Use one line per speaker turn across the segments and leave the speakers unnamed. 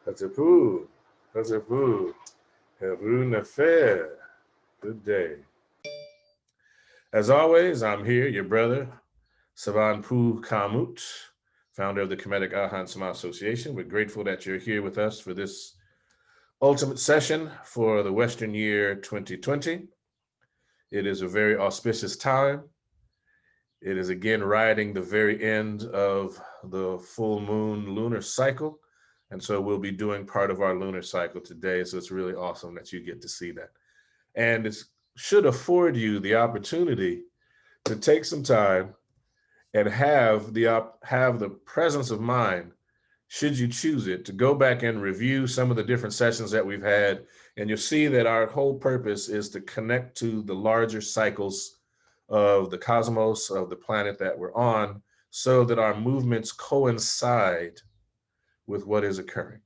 That's a poo. That's a poo. Harun affair. Good day. As always, I'm here, your brother, Saban Poo Kamut, founder of the Kemetic Ahan Sama Association. We're grateful that you're here with us for this ultimate session for the Western year 2020. It is a very auspicious time. It is again riding the very end of the full moon lunar cycle. And so we'll be doing part of our lunar cycle today. So it's really awesome that you get to see that. And it should afford you the opportunity to take some time and have the presence of mind, should you choose it, to go back and review some of the different sessions that we've had. And you'll see that our whole purpose is to connect to the larger cycles of the cosmos, of the planet that we're on, so that our movements coincide with what is occurring.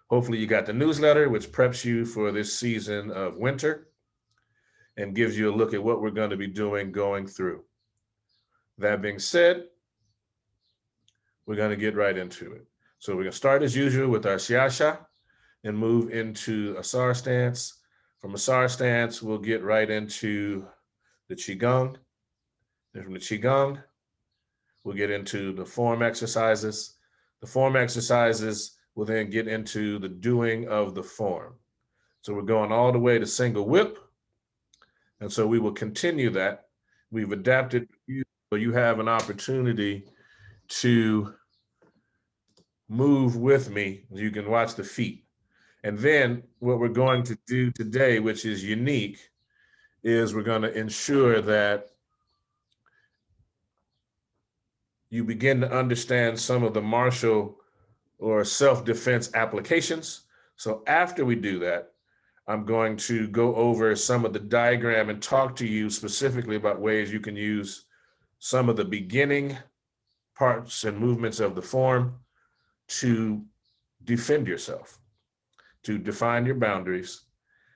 Hopefully you got the newsletter, which preps you for this season of winter and gives you a look at what we're going to be doing going through. That being said, we're going to get right into it. So we're going to start as usual with our Shiasha and move into Asar Stance. From Asar Stance, we'll get right into the Qigong. Then from the Qigong, we'll get into the form exercises. The form exercises will then get into the doing of the form. So we're going all the way to single whip. And so we will continue that. We've adapted so you have an opportunity to move with me. You can watch the feet. And then what we're going to do today, which is unique, is we're going to ensure that you begin to understand some of the martial or self-defense applications. So after we do that, I'm going to go over some of the diagram and talk to you specifically about ways you can use some of the beginning parts and movements of the form to defend yourself, to define your boundaries.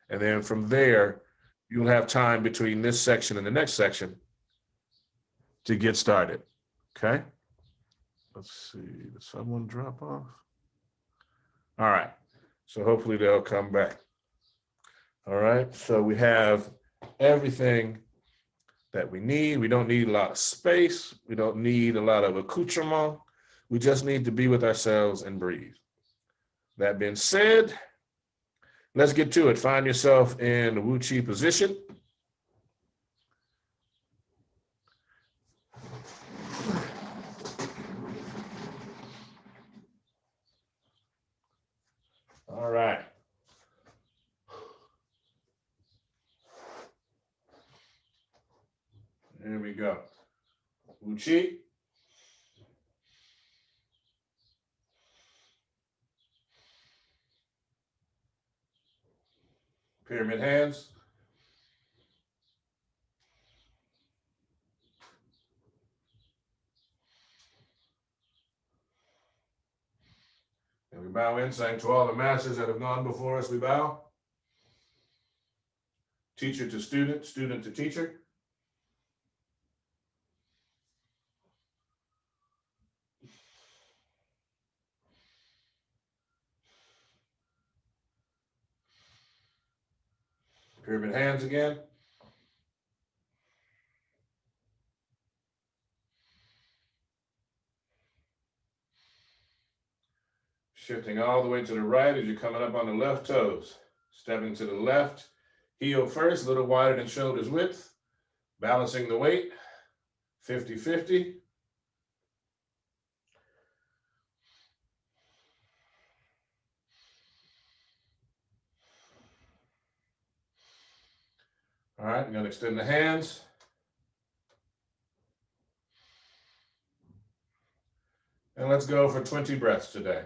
And then from there, you'll have time between this section and the next section to get started, okay? Let's see, did someone drop off? All right, so hopefully they'll come back. All right, so we have everything that we need. We don't need a lot of space. We don't need a lot of accoutrement. We just need to be with ourselves and breathe. That being said, let's get to it. Find yourself in the Wu Chi position. All right. There we go. Wu Chi. Pyramid hands. And we bow in, saying to all the masters that have gone before us, we bow. Teacher to student, student to teacher. Pyramid hands again. Shifting all the way to the right as you're coming up on the left toes. Stepping to the left, heel first, a little wider than shoulders width. Balancing the weight, 50-50. All right, I'm going to extend the hands. And let's go for 20 breaths today.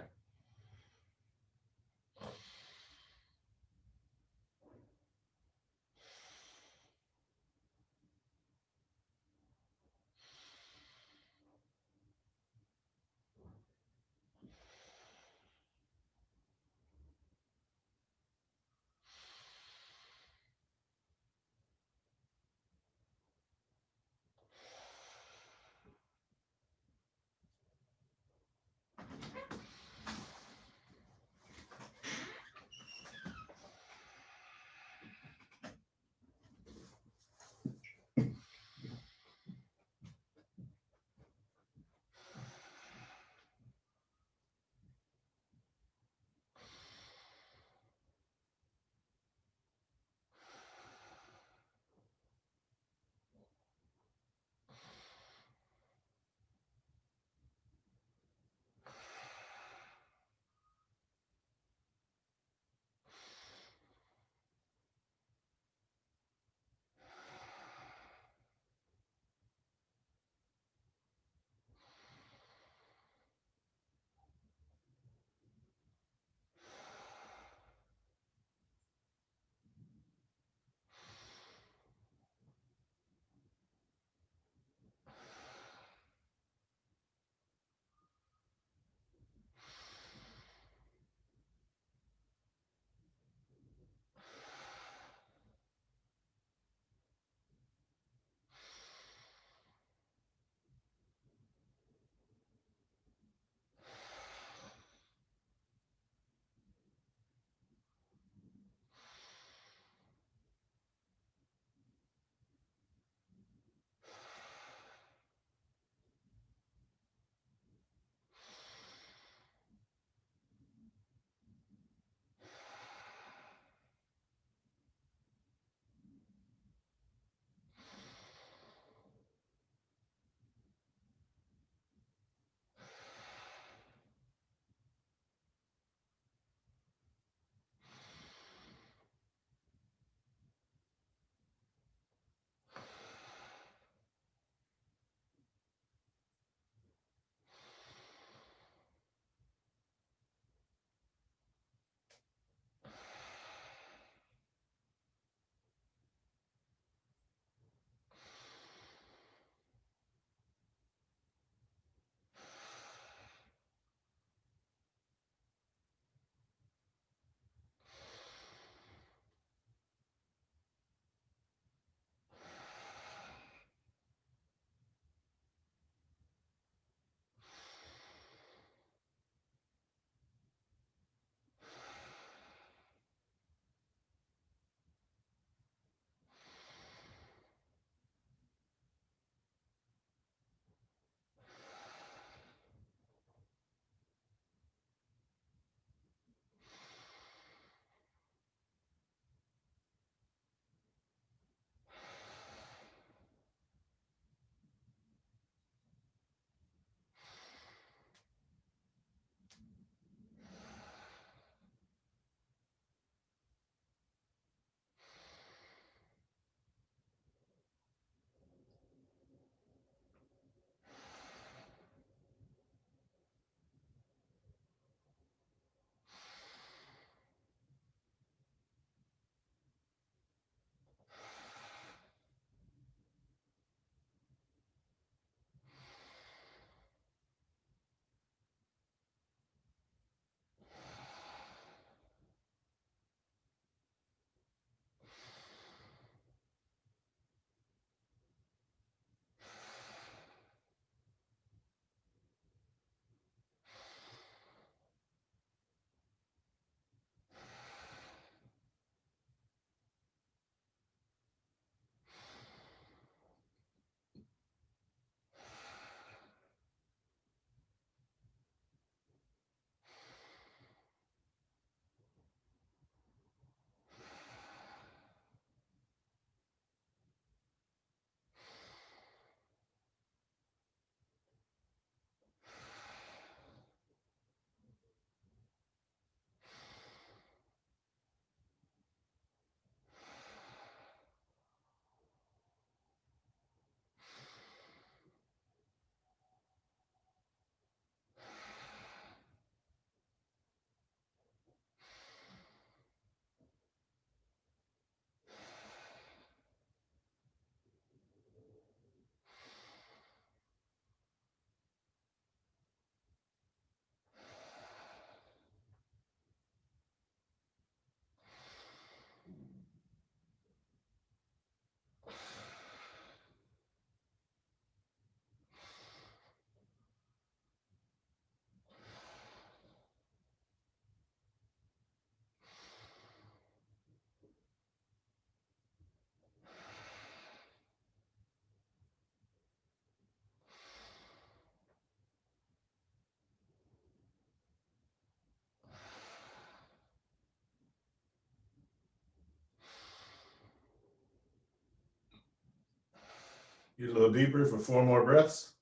Get a little deeper for 4 more breaths.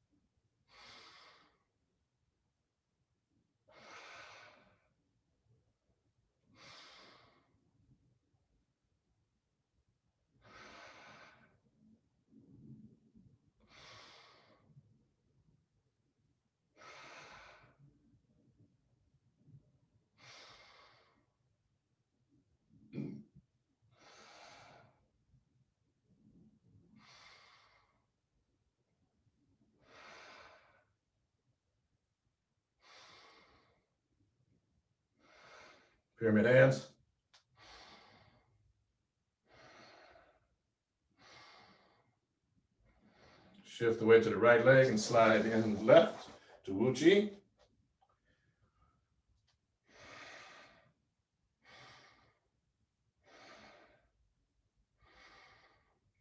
Pyramid hands. Shift the weight to the right leg and slide in left to Wu Chi.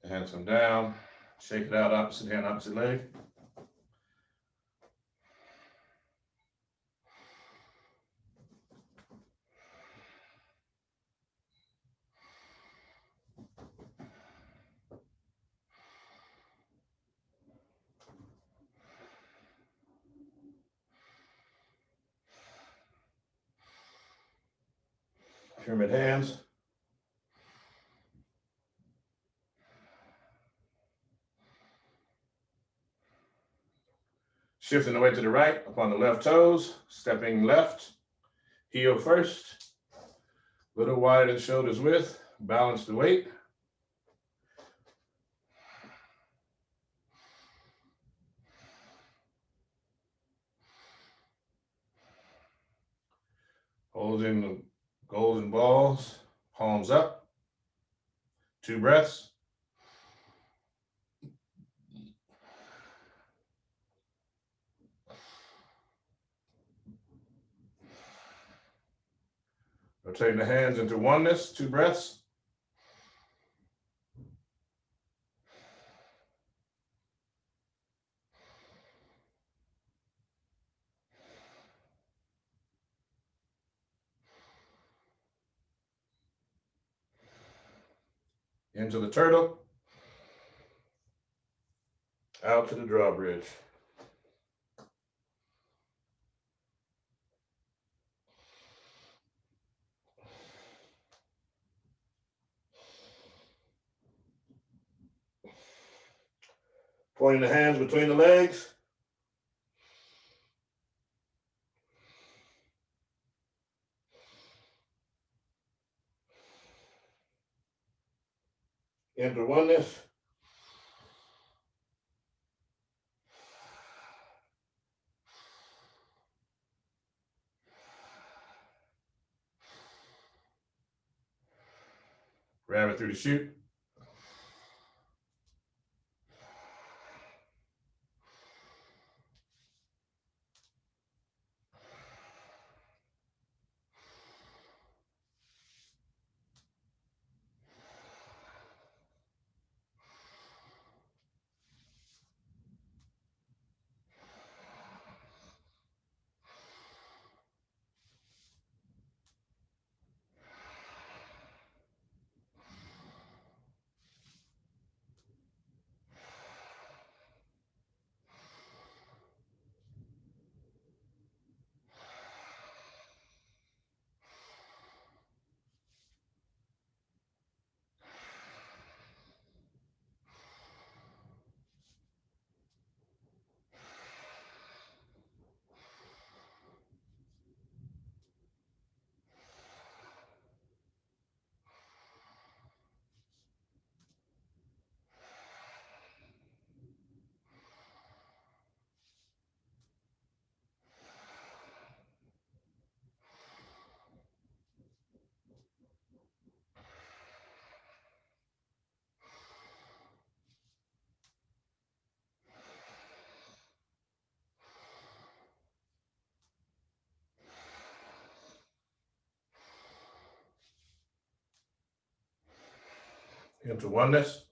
Hands come down. Shake it out, opposite hand, opposite leg. Pyramid hands. Shifting the weight to the right upon the left toes, stepping left, heel first, a little wider than shoulders width, balance the weight. Holding the golden balls, palms up, 2 breaths. Rotating the hands into oneness, 2 breaths. Into the turtle, out to the drawbridge. Pointing the hands between the legs. Into oneness. Rabbit through the chute. Into oneness.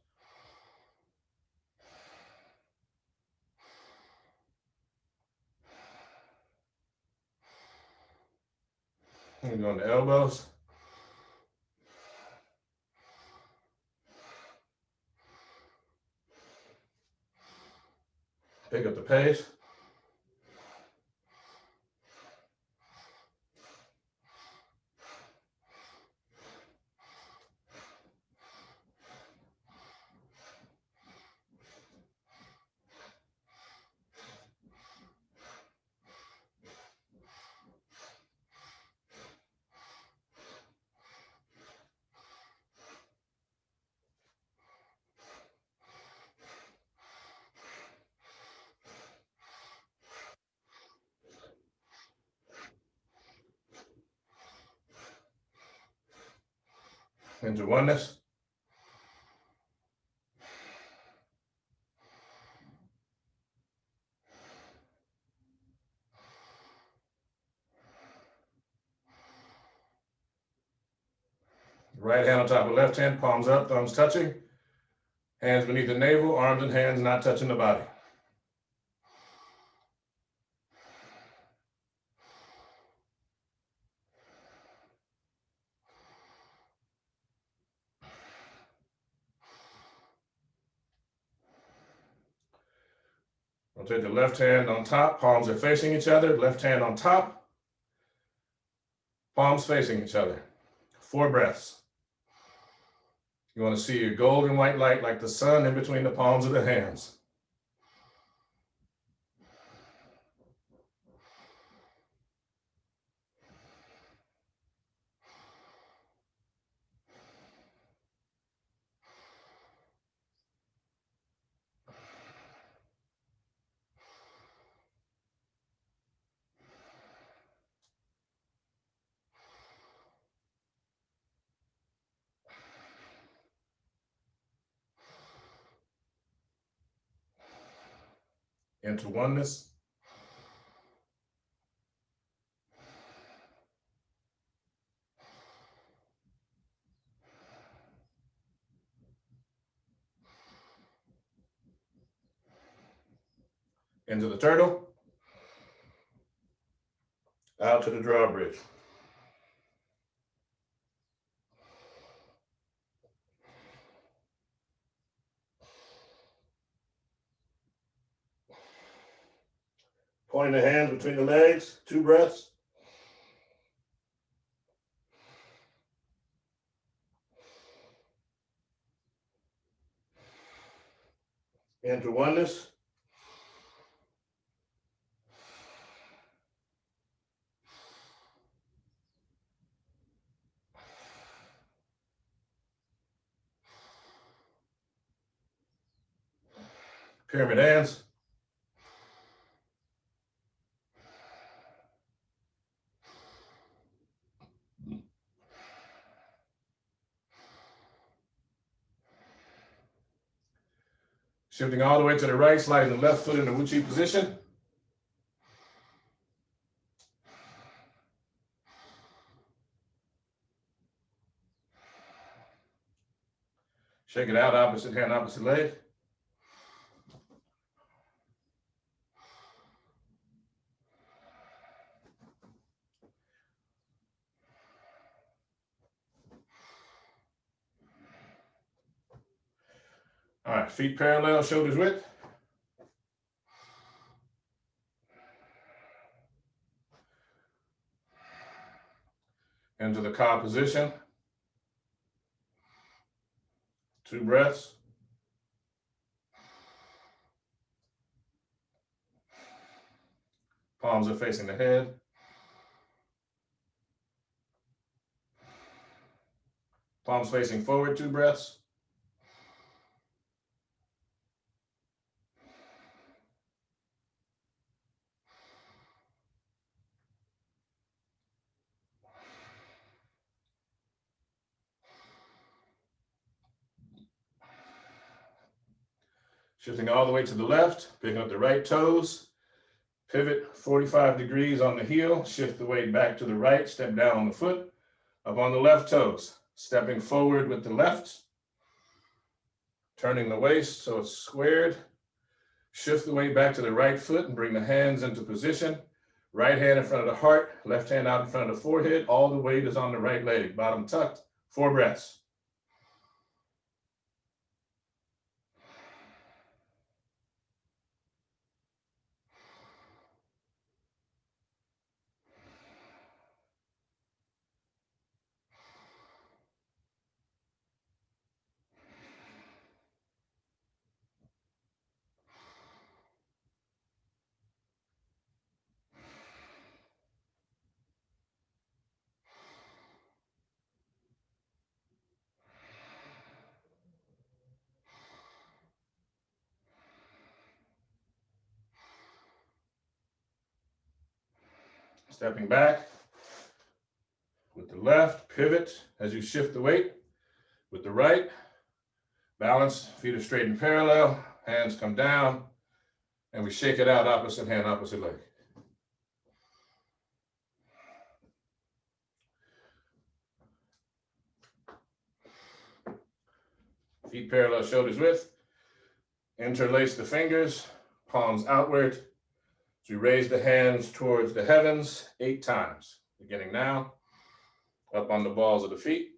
And go on the elbows. Pick up the pace. Into oneness. Right hand on top of left hand, palms up, thumbs touching. Hands beneath the navel, arms and hands not touching the body. Rotate the left hand on top, palms are facing each other. Left hand on top, palms facing each other. 4 breaths. You want to see a golden white light like the sun in between the palms of the hands. Into oneness. Into the turtle. Out to the drawbridge. Pointing the hands between the legs, 2 breaths. Into oneness. Pyramid hands. Shifting all the way to the right, sliding the left foot into Wuchi position. Shake it out, opposite hand, opposite leg. All right, feet parallel, shoulders width. Into the KhA position. 2 breaths. Palms are facing the head. Palms facing forward, 2 breaths. Shifting all the way to the left, picking up the right toes. Pivot 45 degrees on the heel, shift the weight back to the right, step down on the foot, up on the left toes. Stepping forward with the left, turning the waist so it's squared. Shift the weight back to the right foot and bring the hands into position. Right hand in front of the heart, left hand out in front of the forehead. All the weight is on the right leg, bottom tucked. 4 breaths. Stepping back with the left, pivot as you shift the weight. With the right, balance, feet are straight and parallel, hands come down, and we shake it out, opposite hand, opposite leg. Feet parallel, shoulders width. Interlace the fingers, palms outward. So we raise the hands towards the heavens 8 times. Beginning now, up on the balls of the feet.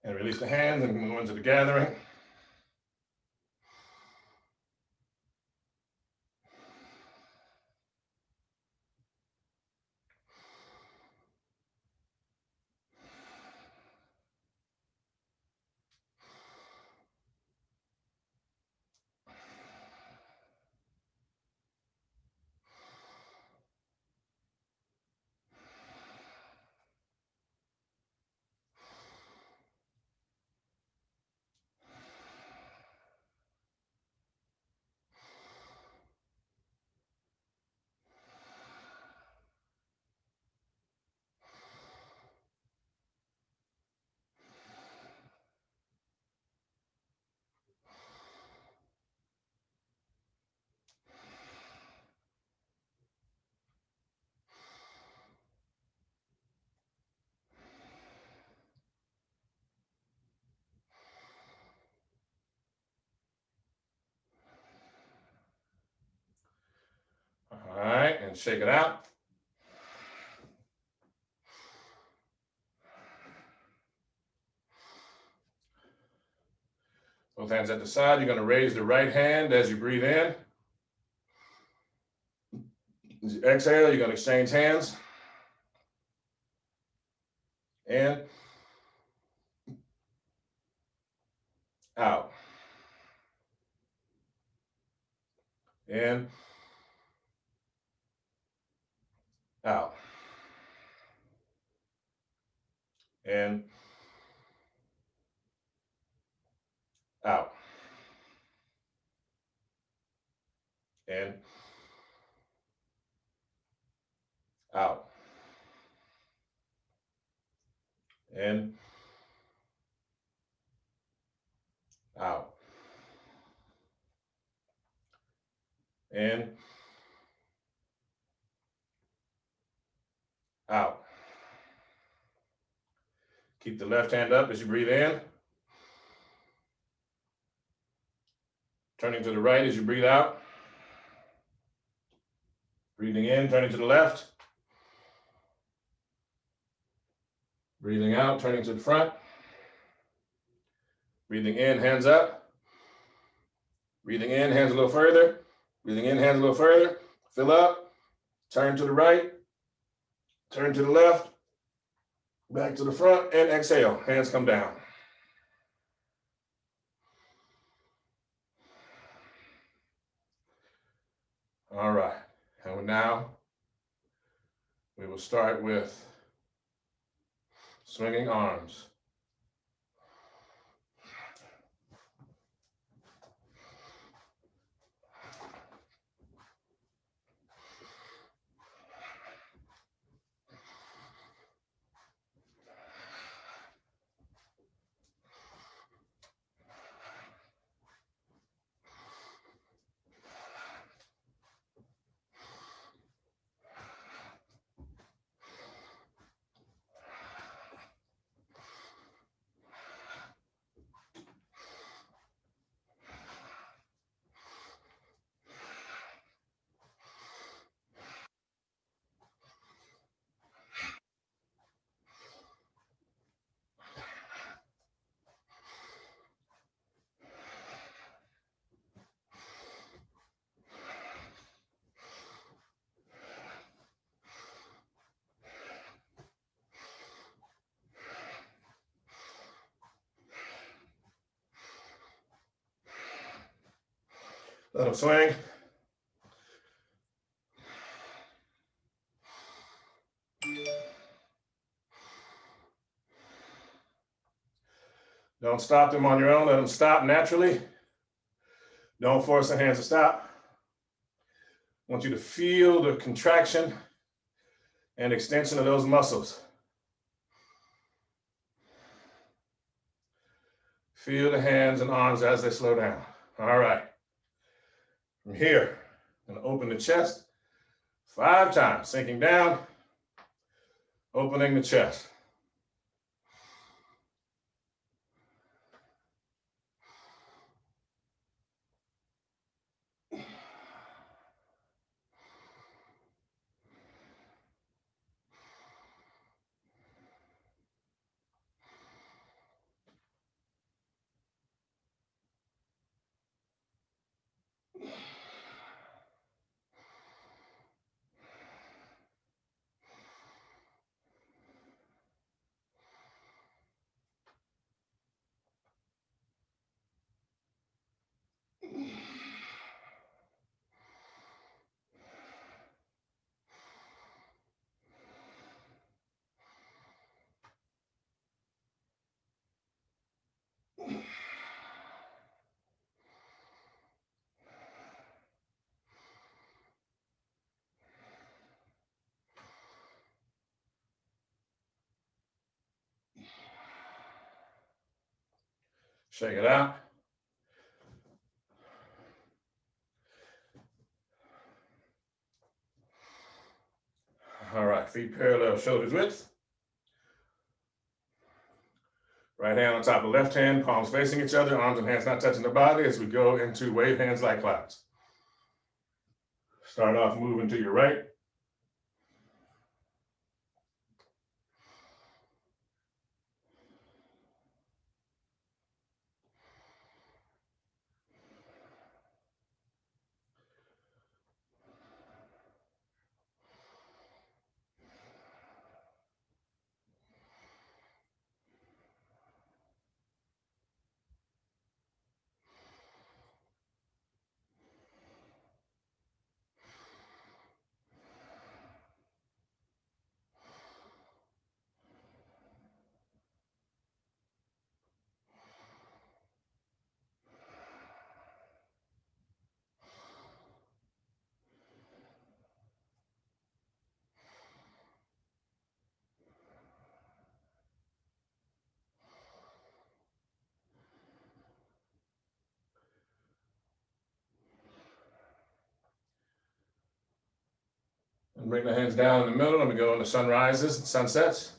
And release the hands and go into the gathering. All right, and shake it out. Both hands at the side. You're going to raise the right hand as you breathe in. As you exhale, you're going to exchange hands. In. Out. In. Out. In. Out. In. Out. In. Out. In. Out. Keep the left hand up as you breathe in. Turning to the right as you breathe out. Breathing in, turning to the left. Breathing out, turning to the front. Breathing in, hands up. Breathing in, hands a little further. Breathing in, hands a little further. Fill up. Turn to the right. Turn to the left. Back to the front and exhale. Hands come down. All right. And now we will start with swinging arms. Let them swing. Don't stop them on your own. Let them stop naturally. Don't force the hands to stop. I want you to feel the contraction and extension of those muscles. Feel the hands and arms as they slow down. All right. From here, I'm going to open the chest 5 times, sinking down, opening the chest. Shake it out. All right, feet parallel, shoulders width. Right hand on top of left hand, palms facing each other, arms and hands not touching the body as we go into wave hands like clouds. Start off moving to your right. And bring the hands down in the middle and we go into sunrises and sunsets.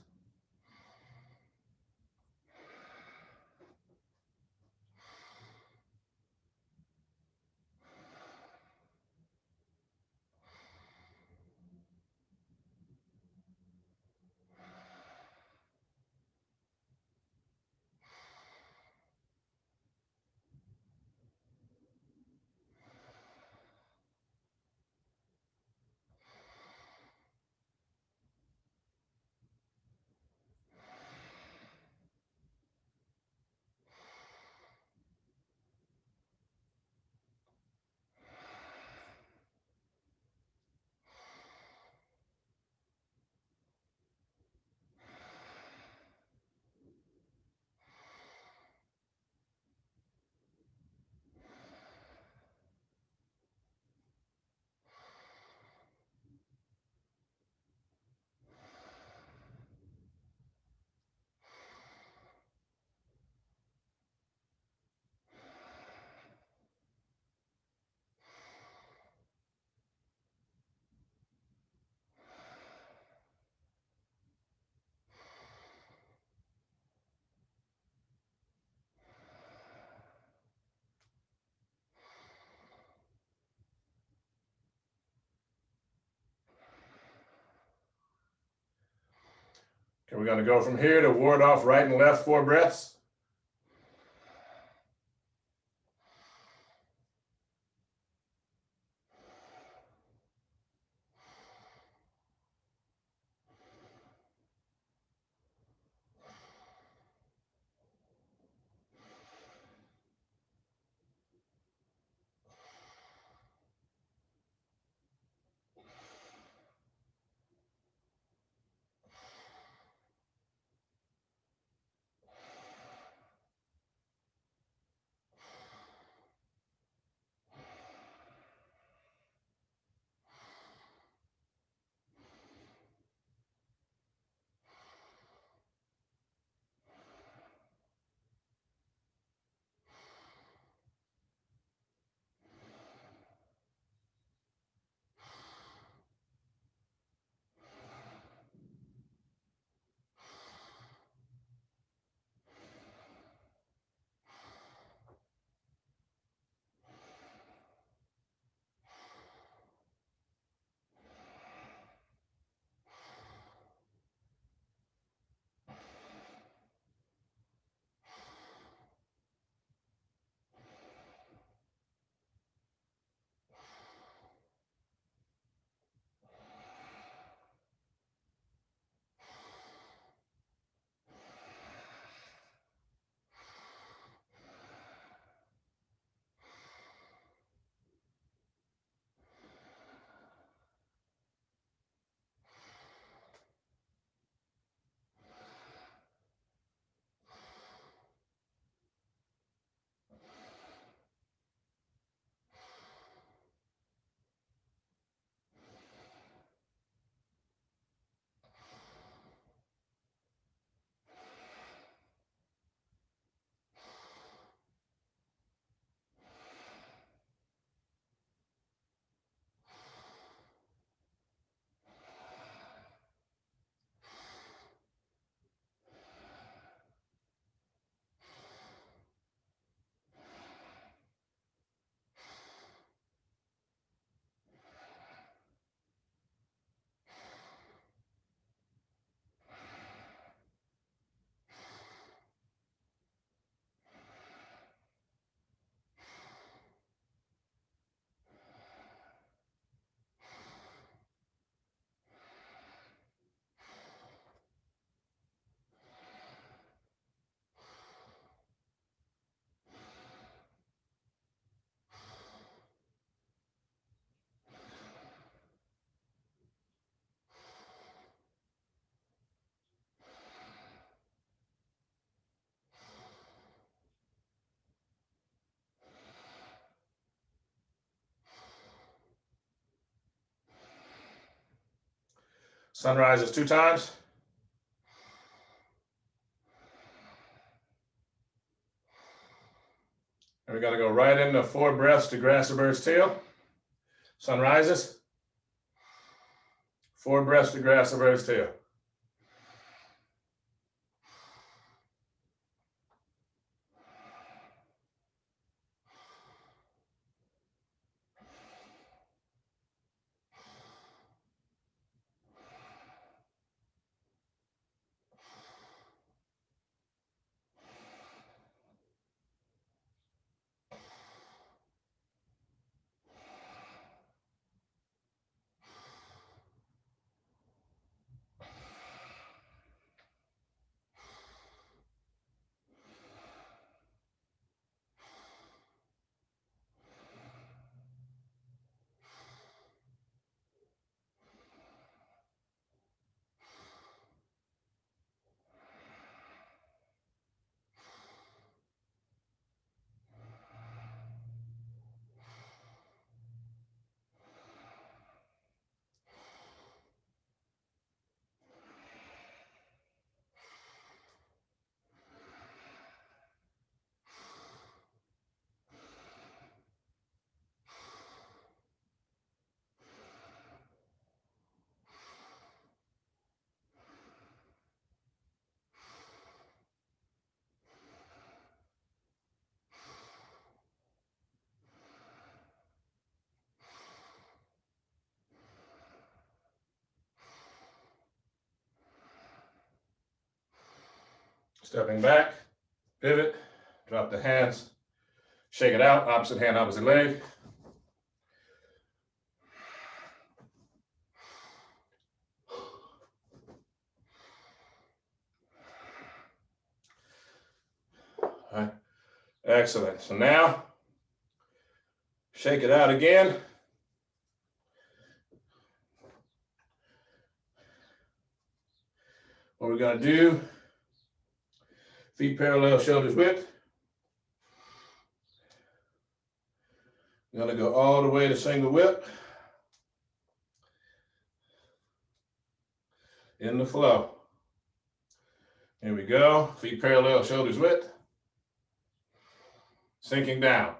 Okay, we're going to go from here to ward off right and left 4 breaths. Sunrises 2 times. And we're going to go right into 4 breaths to grasp the bird's tail. Sunrises. 4 breaths to grasp the bird's tail. Stepping back, pivot, drop the hands, shake it out, opposite hand, opposite leg. All right. Excellent. So now, shake it out again. What we're going to do, feet parallel, shoulders width. We're going to go all the way to single whip. In the flow. Here we go. Feet parallel, shoulders width. Sinking down.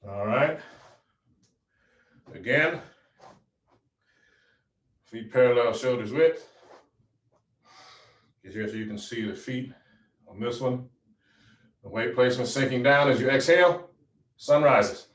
All right. Again. Feet parallel, shoulders width. Get here so you can see the feet on this one. The weight placement sinking down as you exhale. Sunrises.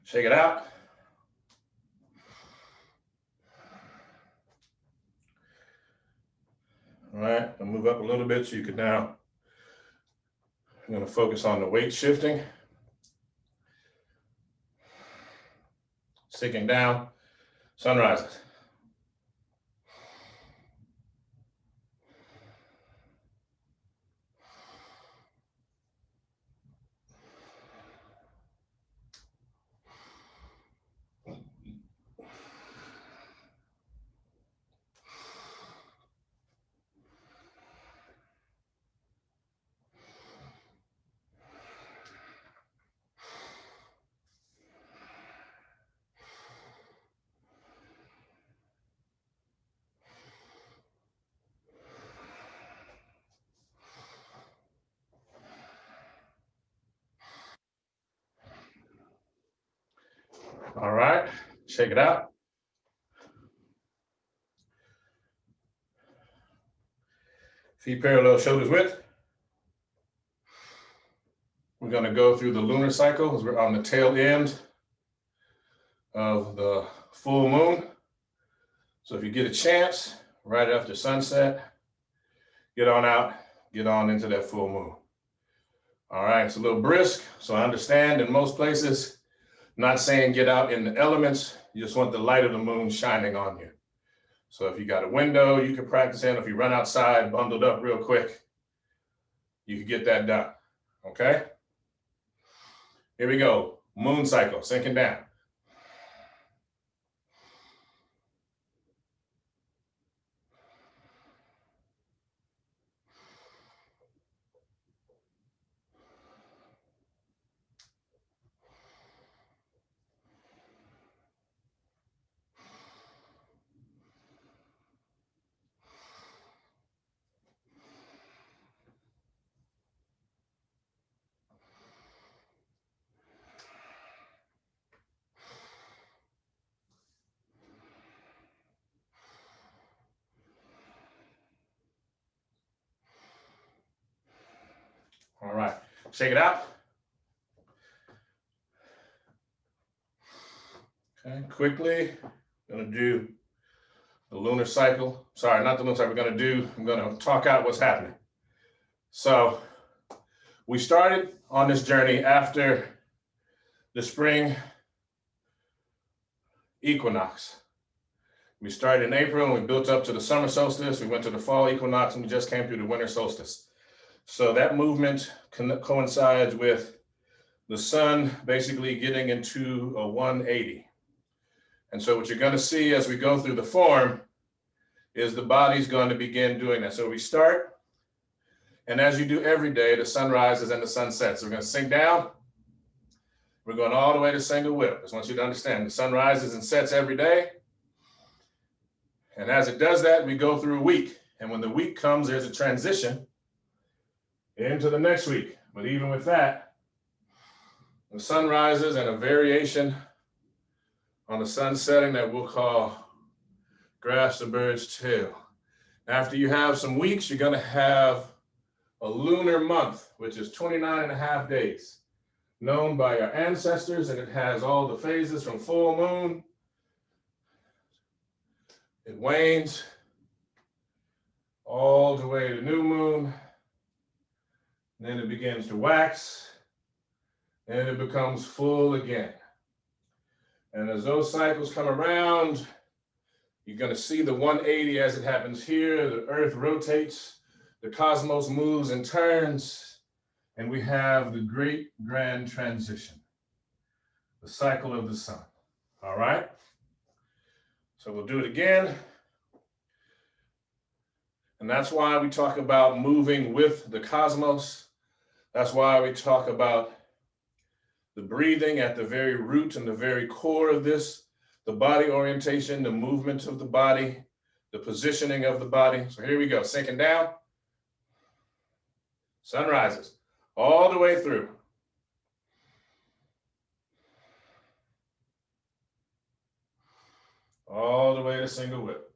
Shake it out. All right, I'll move up a little bit so you can now, I'm going to focus on the weight shifting. Sinking down, sunrises. Shake it out. Feet parallel, shoulders width. We're going to go through the lunar cycle as we're on the tail end of the full moon. So if you get a chance, right after sunset, get on out, get on into that full moon. All right, it's a little brisk, so I understand in most places, not saying get out in the elements, you just want the light of the moon shining on you. So if you got a window you can practice in, if you run outside bundled up real quick, you can get that done, okay? Here we go, moon cycle, sinking down. All right, shake it out. Okay, quickly, gonna do the lunar cycle. Sorry, not the lunar cycle, I'm gonna talk out what's happening. So we started on this journey after the spring equinox. We started in April and we built up to the summer solstice. We went to the fall equinox and we just came through the winter solstice. So that movement coincides with the sun basically getting into a 180. And so what you're going to see as we go through the form is the body's going to begin doing that. So we start, and as you do every day, the sun rises and the sun sets. So we're going to sink down. We're going all the way to single whip. I just want you to understand the sun rises and sets every day. And as it does that, we go through a week. And when the week comes, there's a transition into the next week. But even with that, the sun rises and a variation on the sun setting that we'll call grasp the bird's tail. After you have some weeks, you're going to have a lunar month, which is 29 and a half days, known by our ancestors, and it has all the phases from full moon. It wanes all the way to new moon. Then it begins to wax, and it becomes full again. And as those cycles come around, you're going to see the 180 as it happens here. The earth rotates, the cosmos moves and turns, and we have the great grand transition, the cycle of the sun. All right? So we'll do it again. And that's why we talk about moving with the cosmos. That's why we talk about the breathing at the very root and the very core of this, the body orientation, the movement of the body, the positioning of the body. So here we go, sinking down. Sun rises all the way through. All the way to single whip.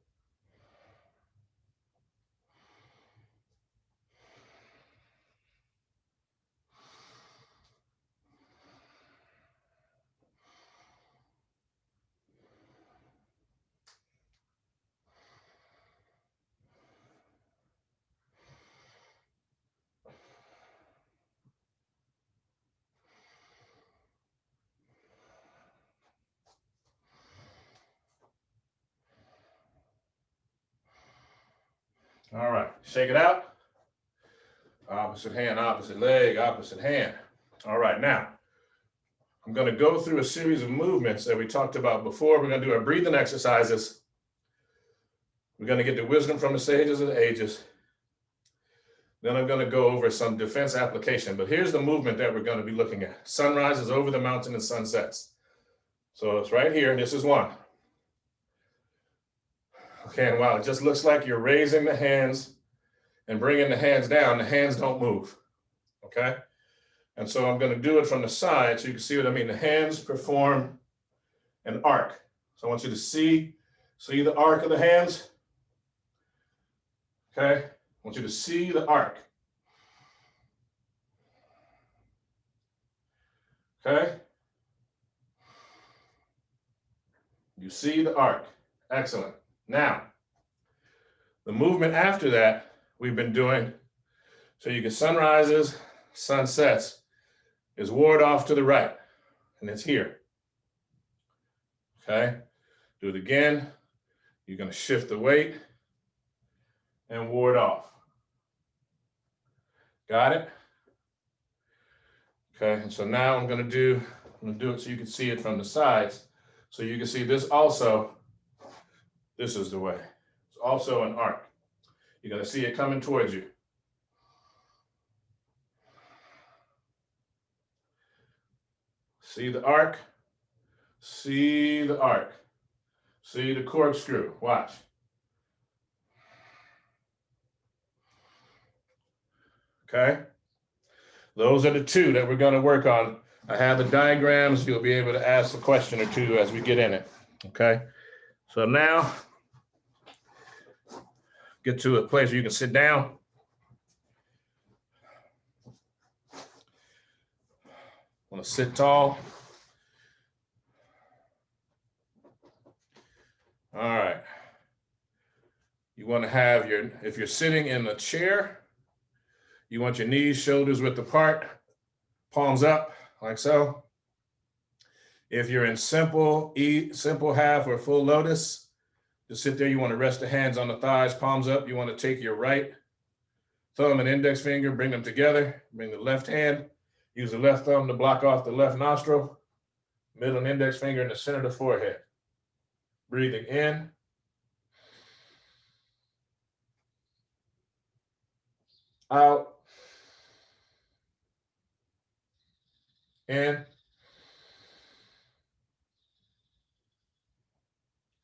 All right, shake it out. Opposite hand, opposite leg, opposite hand. All right, now, I'm going to go through a series of movements that we talked about before. We're going to do our breathing exercises. We're going to get the wisdom from the sages of the ages. Then I'm going to go over some defense application. But here's the movement that we're going to be looking at. Sun rises over the mountain and sun sets. So it's right here. This is one. Okay, and while it just looks like you're raising the hands and bringing the hands down, the hands don't move, okay? And so I'm going to do it from the side so you can see what I mean. The hands perform an arc. So I want you to see the arc of the hands. Okay? I want you to see the arc. Okay? You see the arc. Excellent. Now, the movement after that we've been doing, so you get sunrises, sunsets, is ward off to the right, and it's here. Okay? Do it again. You're going to shift the weight and ward off. Got it? Okay, and so now I'm going to do it so you can see it from the sides. So you can see this also, this is the way. It's also an arc. You're going to see it coming towards you. See the arc? See the arc. See the corkscrew. Watch. Okay? Those are the two that we're going to work on. I have the diagrams. You'll be able to ask a question or two as we get in it. Okay? So now, get to a place where you can sit down. Want to sit tall. All right. You want to have if you're sitting in a chair, you want your knees, shoulders width apart, palms up, like so. If you're in simple half or full lotus, just sit there. You want to rest the hands on the thighs, palms up. You want to take your right thumb and index finger, bring them together. Bring the left hand, use the left thumb to block off the left nostril, middle and index finger in the center of the forehead. Breathing in. Out. In.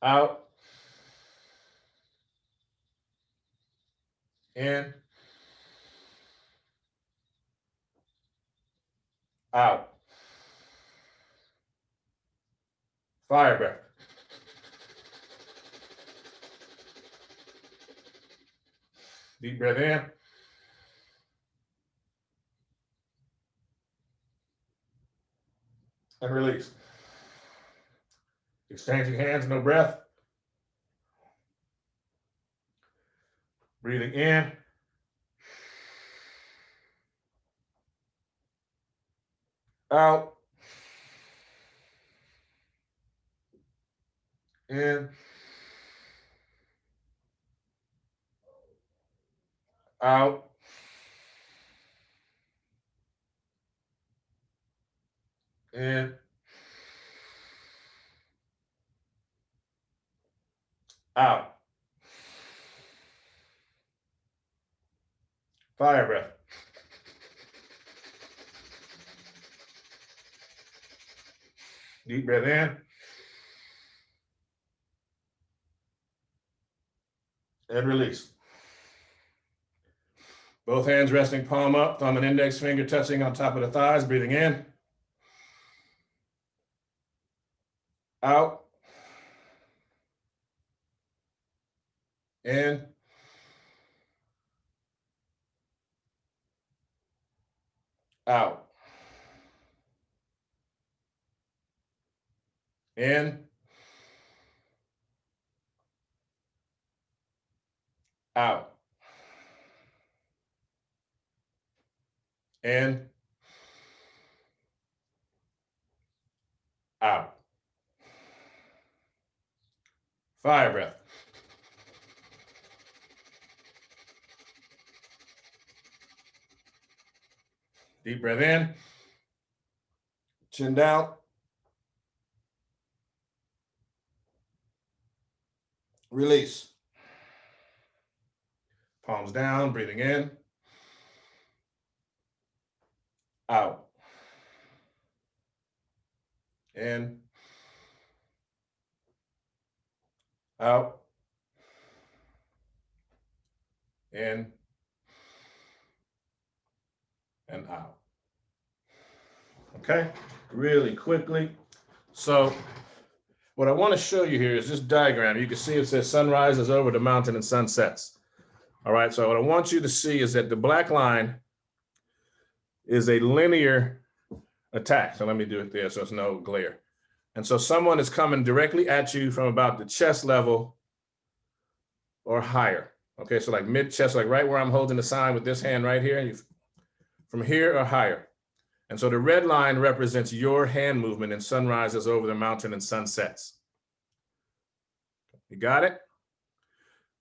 Out. In. Out. Fire breath. Deep breath in. And release. Exchanging hands, no breath. Breathing in. Out. In. Out. In. Out. Fire breath. Deep breath in. And release. Both hands resting palm up, thumb and index finger touching on top of the thighs, breathing in. Out. In. Out. In. Out. In. Out. Fire breath. Deep breath in. Chin down. Release. Palms down, breathing in. Out. In. Out. In. And out. Okay, really quickly. So What I want to show you here is this diagram. You can see it says sun rises over the mountain and sun sets. All right, so what I want you to see is that the black line is a linear attack. So let me do it there so it's no glare. And so someone is coming directly at you from about the chest level or higher. Okay, so like mid chest, like right where I'm holding the sign with this hand right here, from here or higher. And so the red line represents your hand movement and sun rises over the mountain and sun sets. You got it?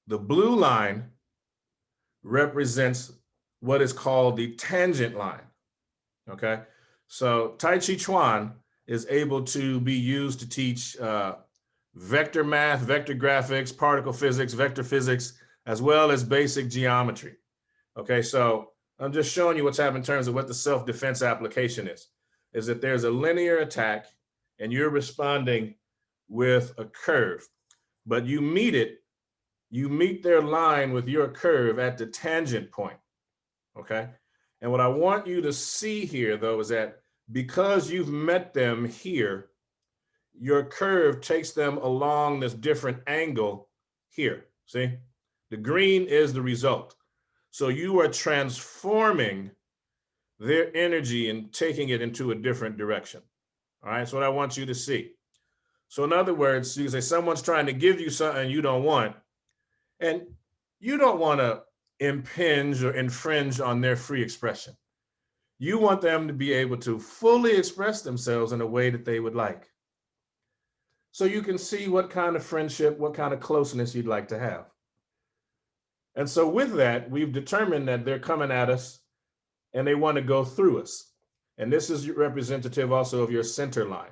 The blue line represents what is called the tangent line. Okay, so Taijiquan is able to be used to teach vector math, vector graphics, particle physics, vector physics, as well as basic geometry. Okay, so I'm just showing you what's happening in terms of what the self-defense application is that there's a linear attack and you're responding with a curve, but you meet their line with your curve at the tangent point, okay? And what I want you to see here, though, is that because you've met them here, your curve takes them along this different angle here, see? The green is the result. So you are transforming their energy and taking it into a different direction, all right? That's what I want you to see. So in other words, you say someone's trying to give you something you don't want, and you don't want to impinge or infringe on their free expression. You want them to be able to fully express themselves in a way that they would like. So you can see what kind of friendship, what kind of closeness you'd like to have. And so with that, we've determined that they're coming at us and they want to go through us. And this is representative also of your center line.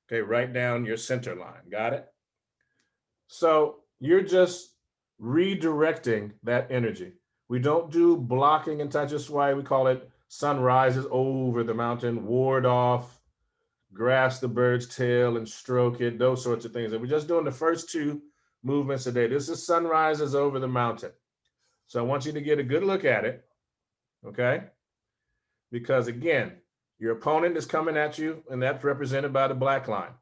Okay, write down your center line. Got it? So you're just redirecting that energy. We don't do blocking and touch. That's why we call it sun rises over the mountain, ward off, grasp the bird's tail and stroke it, those sorts of things. And we're just doing the first two movements a day. This is sun rises over the mountain. So I want you to get a good look at it, okay? Because again, your opponent is coming at you, and that's represented by the black line.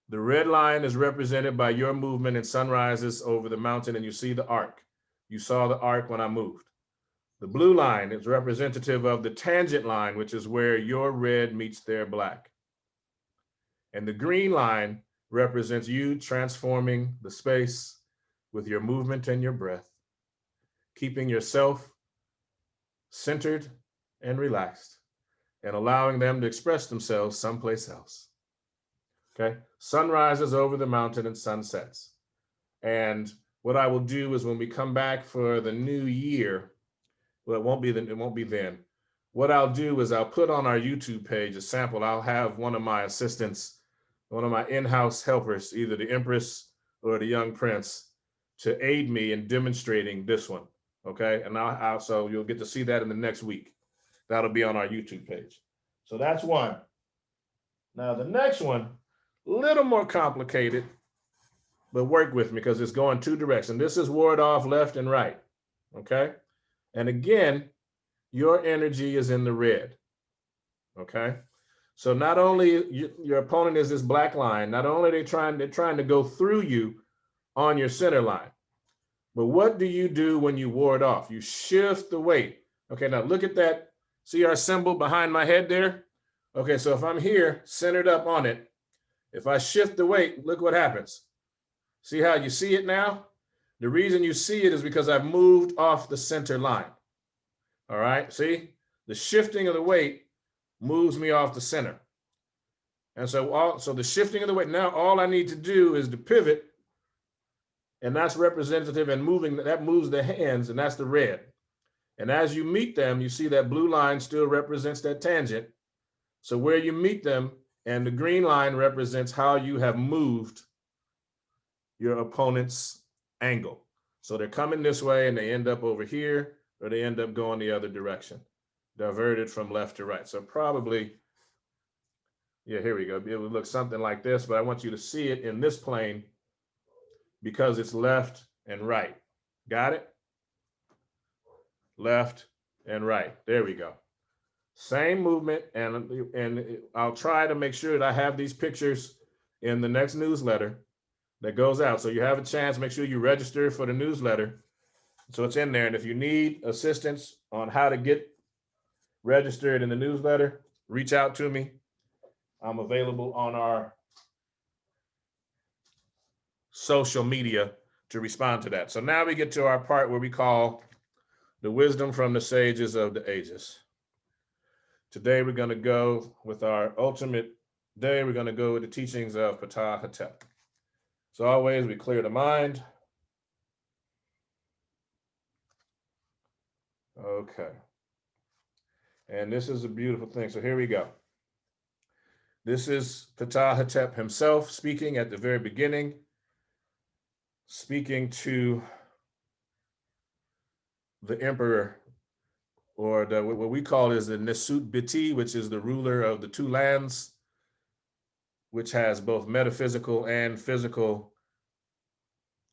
The red line is represented by your movement and sun rises over the mountain, and you see the arc. You saw the arc when I moved. The blue line is representative of the tangent line, which is where your red meets their black. And the green line represents you transforming the space with your movement and your breath, keeping yourself centered and relaxed, and allowing them to express themselves someplace else. Okay, sun rises over the mountain and sun sets. And what I will do is when we come back for the new year, well, it won't be then. What I'll do is I'll put on our YouTube page a sample. I'll have one of my assistants, one of my in-house helpers, either the Empress or the Young Prince, to aid me in demonstrating this one. Okay, and so you'll get to see that in the next week. That'll be on our YouTube page. So that's one. Now the next one, a little more complicated, but work with me because it's going two directions. This is ward off left and right, okay? And again, your energy is in the red, okay? So not only your opponent is this black line, not only they're trying to go through you on your center line, but what do you do when you ward off? You shift the weight. Okay, now look at that. See our symbol behind my head there? Okay, so if I'm here, centered up on it, if I shift the weight, look what happens. See how you see it now? The reason you see it is because I've moved off the center line. All right, see? The shifting of the weight moves me off the center. And so the shifting of the weight, now all I need to do is to pivot, and that's representative and moving, that moves the hands, and that's the red. And as you meet them, you see that blue line still represents that tangent. So where you meet them, and the green line represents how you have moved your opponent's angle. So they're coming this way and they end up over here, or they end up going the other direction, diverted from left to right. So probably, yeah, here we go. It would look something like this, but I want you to see it in this plane because it's left and right. Got it? Left and right. There we go. Same movement, and I'll try to make sure that I have these pictures in the next newsletter that goes out. So you have a chance, make sure you register for the newsletter. So it's in there. And if you need assistance on how to get registered in the newsletter, reach out to me. I'm available on our social media to respond to that. So now we get to our part where we call the wisdom from the sages of the ages. Today we're going to go with our ultimate day. We're going to go with the teachings of Ptah Hotep. As always, we clear the mind. Okay. And this is a beautiful thing. So here we go. This is Ptah Hotep himself speaking at the very beginning, speaking to the emperor, or what we call is the Nesut Biti, which is the ruler of the two lands, which has both metaphysical and physical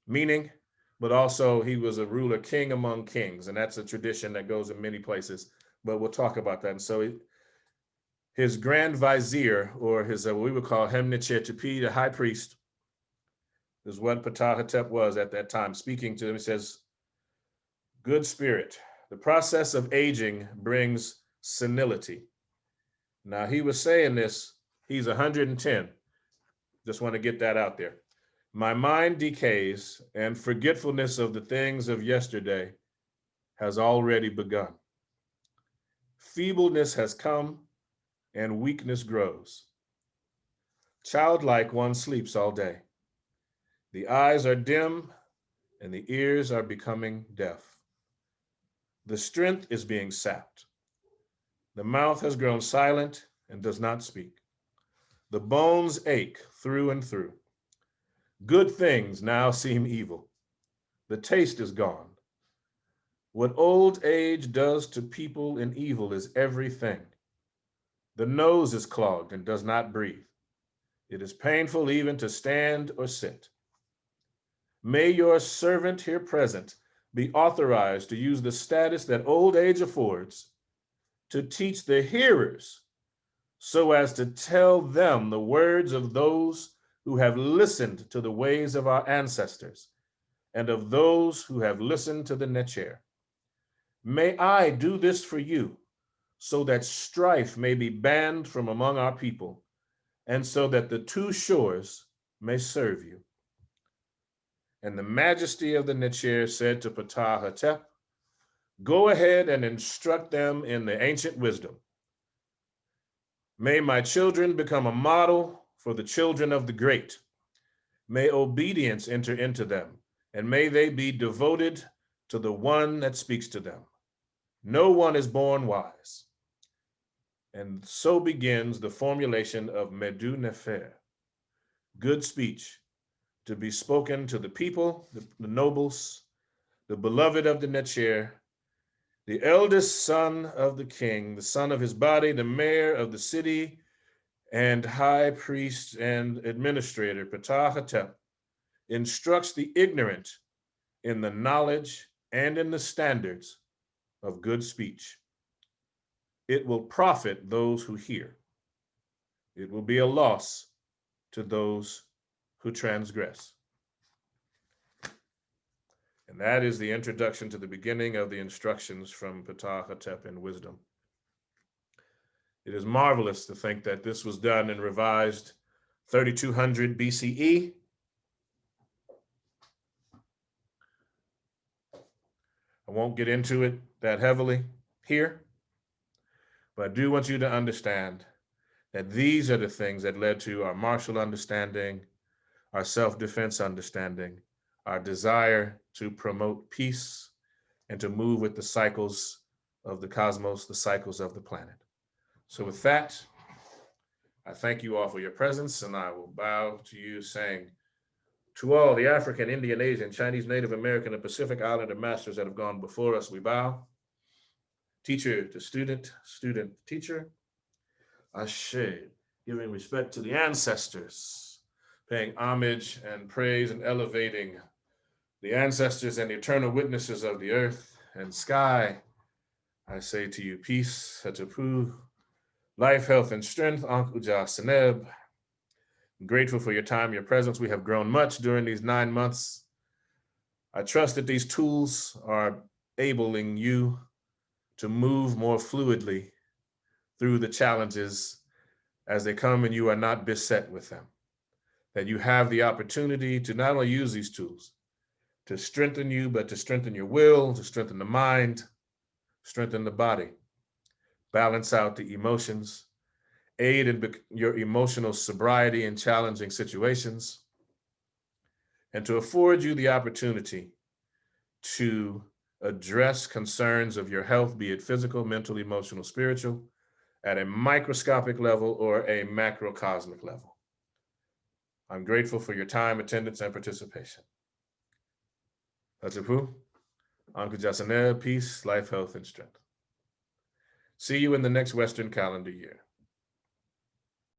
meaning, but also he was a ruler, king among kings, and that's a tradition that goes in many places, but we'll talk about that. And so his grand vizier, or his what we would call Hemnichetepi, the high priest, is what Ptah Hotep was at that time, speaking to him. He says, good spirit, the process of aging brings senility. Now he was saying this, he's 110. Just want to get that out there. My mind decays, and forgetfulness of the things of yesterday has already begun. Feebleness has come, and weakness grows. Childlike one sleeps all day. The eyes are dim, and the ears are becoming deaf. The strength is being sapped. The mouth has grown silent and does not speak. The bones ache through and through. Good things now seem evil. The taste is gone. What old age does to people in evil is everything. The nose is clogged and does not breathe. It is painful even to stand or sit. May your servant here present be authorized to use the status that old age affords to teach the hearers so as to tell them the words of those who have listened to the ways of our ancestors and of those who have listened to the Necher. May I do this for you so that strife may be banned from among our people and so that the two shores may serve you. And the majesty of the Necher said to Ptah Hotep, go ahead and instruct them in the ancient wisdom. May my children become a model for the children of the great. May obedience enter into them, and may they be devoted to the one that speaks to them. No one is born wise. And so begins the formulation of Medu Nefer, good speech, to be spoken to the people, the nobles, the beloved of the Necher, the eldest son of the king, the son of his body, the mayor of the city, and high priest and administrator, Ptah Hotep, instructs the ignorant in the knowledge and in the standards of good speech. It will profit those who hear. It will be a loss to those who transgress. And that is the introduction to the beginning of the instructions from Ptah Hotep in wisdom. It is marvelous to think that this was done and revised 3200 BCE. I won't get into it that heavily here, but I do want you to understand that these are the things that led to our martial understanding, our self-defense understanding, our desire to promote peace and to move with the cycles of the cosmos, the cycles of the planet. So with that, I thank you all for your presence, and I will bow to you saying, to all the African, Indian, Asian, Chinese, Native American, and Pacific Islander masters that have gone before us, we bow. Teacher to student, student to teacher. Ashe, giving respect to the ancestors, paying homage and praise and elevating the ancestors and the eternal witnesses of the earth and sky. I say to you, peace, hatapu, life, health, and strength, Ankh Uja Seneb. I'm grateful for your time, your presence. We have grown much during these 9 months. I trust that these tools are enabling you to move more fluidly through the challenges as they come and you are not beset with them. That you have the opportunity to not only use these tools to strengthen you, but to strengthen your will, to strengthen the mind, strengthen the body, balance out the emotions, aid in your emotional sobriety in challenging situations, and to afford you the opportunity to address concerns of your health, be it physical, mental, emotional, spiritual, at a microscopic level or a macrocosmic level. I'm grateful for your time, attendance, and participation. Achapu, Anka Jasanel, peace, life, health, and strength. See you in the next Western calendar year.